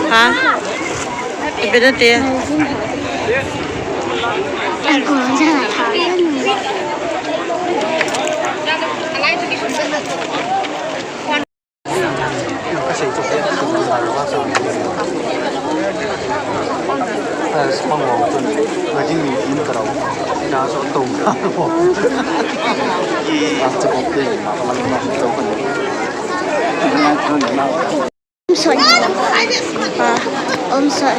hả bên đó tiền anh còn ra là tháo mong mỏi tuần và chỉ nghĩ đến cái đầu nó sẽ tùng ra mộtจะบอกเลยมันมันโตกันÔng sợ ông sợ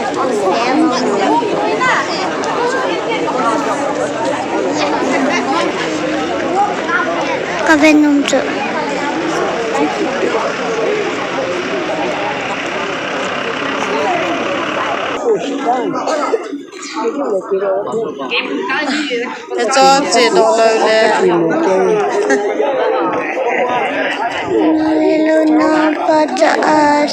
em có bên ông sợ để cho chị đổ lời nè Luna patas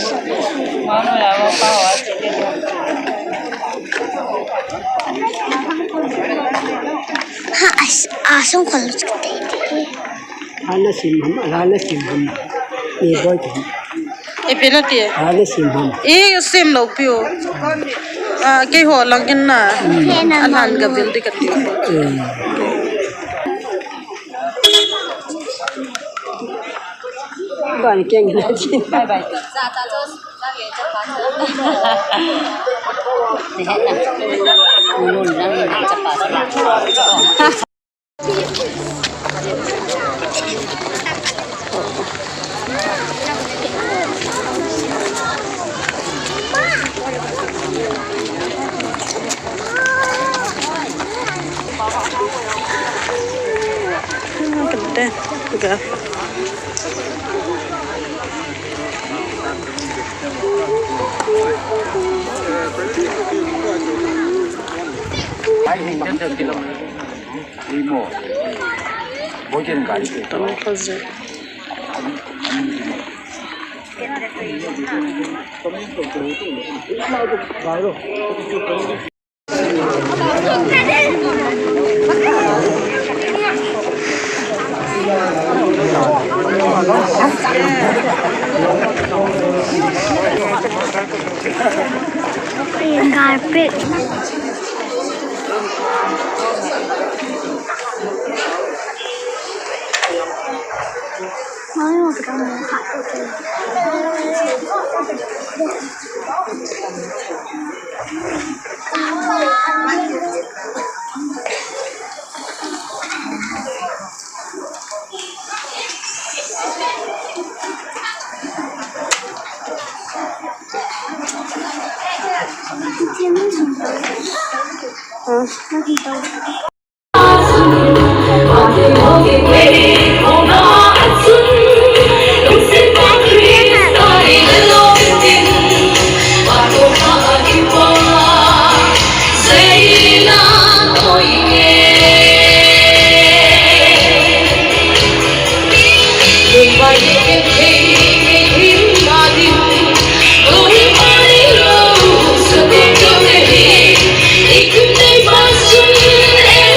ha asam kalau seperti ini Ala simham ni boy tu bên đó tiền ala simham xem lâu piu cái họ lăng in na anh han gặp viên đi cái tiền bạn keng na chi bye bye dạ dạ cho ra về cho bán thì hết nè luôn đang nhìn chặt bà chặt bà Gede juga. Tahu kaze. Carpet nói một cái món hạt Hãy subscribe cho kênh Ghiền Mì Gõ để không bỏ lỡ những video hấp dẫn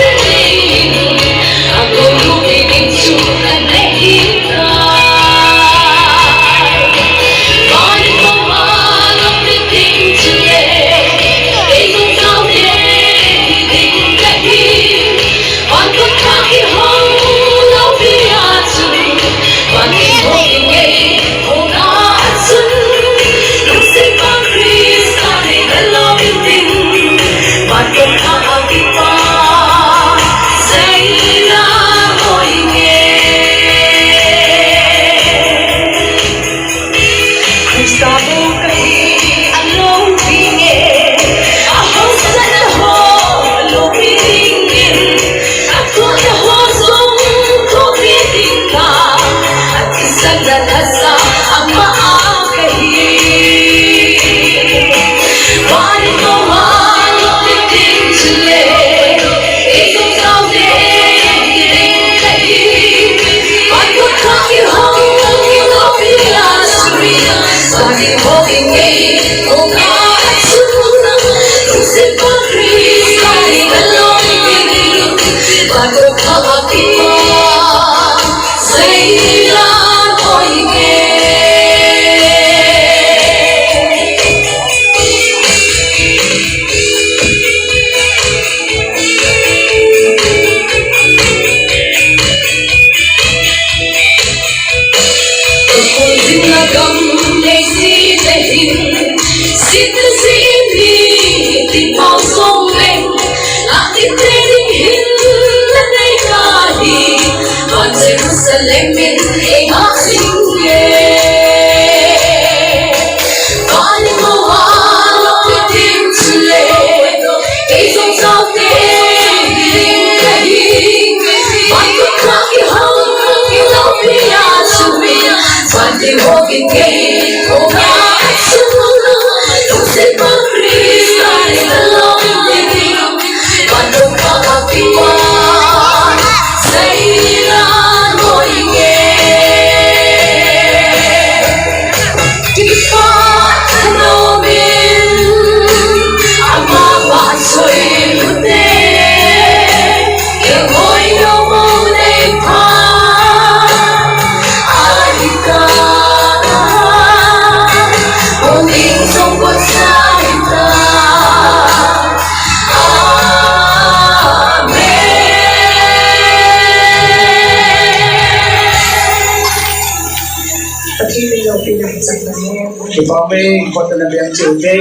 về có thể là việc chịu cái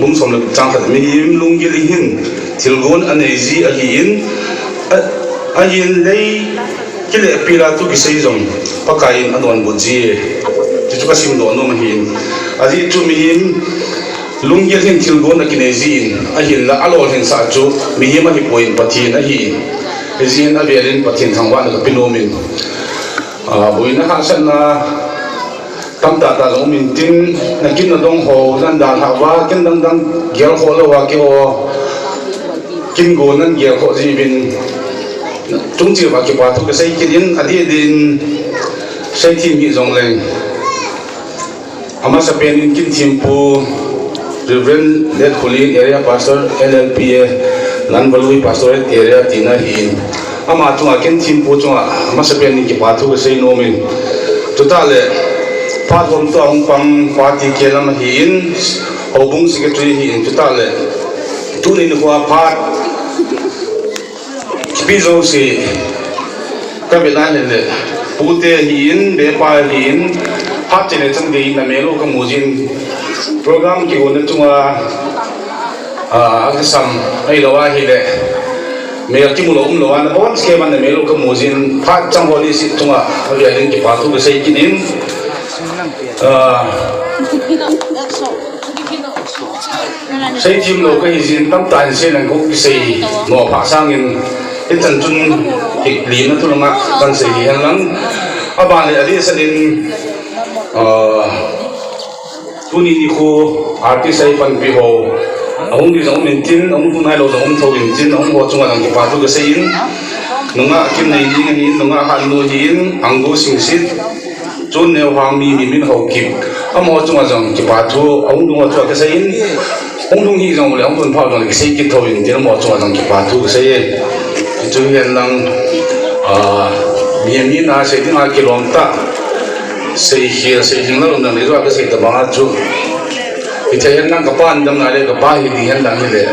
bung som le chang khat mi him lung gil hin thilgon anezi a hi in a yin lei kile pira tu ki sei zong pakain adon bo ji chu ka sim do no ma hin aji chu mi him lung gil hin thilgon akinezi in a hin la alo hin sa chu mi him a hi point pathin a hi ezin a velin pathin thangwa na pinomin boina ha san na tam ta ta zong min tin na kin na dong ho zan dan ha wa kin dang dang gyal ho lo wa ki o kinh gồn ăn ghé họ gì bên chúng chỉ vào cái bà thu cái xây cái đến ở đây đến xây thêm bị dòng lên ama sa pen kinh thêm po Reverend Led Holy Area Pastor LLP Lanbalui Pastorate Area Tina Hin ama tunga ken thêm po tunga ama sa pen cái bà thu cái xây nomin total phát hôm to ông pang party kia làm hin hậu bung secretary hin total tu nên qua phát Bizo si kabilan nila pute hin bepa hin hat chene chang dei na melo ka mujin program ki ona chunga agasam ai lawa hi le me ki mulo lawa na bon ske ban na melo ka mujin hat chang holi si chunga ai hin ki patu ka sei kinin sei tim lo ka hin tam tan se na ko ki sei no pha sang in cái chân chun kịch lý nó thôi mà đang xây hiện lắm bạn này ở đây sẽ đến tu ni khu artist ấy phần bị hồ ông đi giống mình tin ông cũng hay lâu giống ông thâu mình tin ông bỏ chung là cái phá tu cái xây in nông ạ kim này đi ngay nông ạ hạt nuôi in anh go sinh xít chôn neo hoàng mi mình hậu kịp ông bỏ chung là giống cái phá tu ông đúng là cho cái xây in ông đúng hi giống là ông vẫn phao giống cái xây kịp thâu mình tin ông bỏ chung là giống cái phá tu cái xây chú hiện lang miền miền na xây dựng cái lồng ta xây dựng nó làm được cái xây tập bằng chú thì thấy hiện lang cái pan đâm lại cái pa thì hiện lang như thế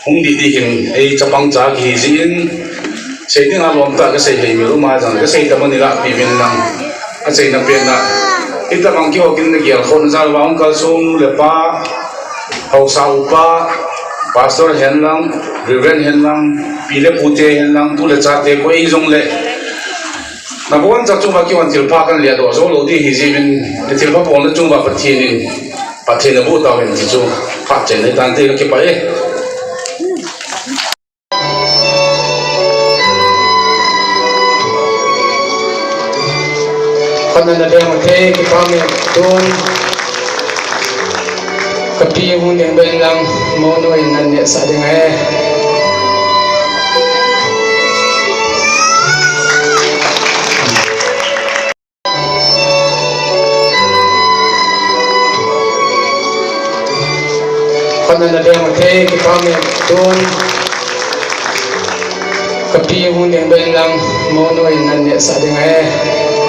không đi hiện ấy chấp bằng giá cái gì xây dựng cái lồng ta cái xây dựng miền mà rằng cái xây tập bằng này là miền lang cái xây tập miền là cái tập bằng kiểu cái này khôn ra bằng cái sông lệ pa hậu sao pa Pastor hiện lang Reverend hiện lang pile pute hiện lang tu le chate ko ei jong le na bon cha chuma ki wan til pa kan le do zo lo di hi ji bin le til pa pon le chuma pathin in pathin bu ta wen ji chu pa chen le tan te ki pa e khana na de ma the ki pa me don kapi hun deng ben lang mo noi nan ne sa deng e khana na de ma the ki pa me don kapi hun deng ben lang mo noi nan ne sa deng e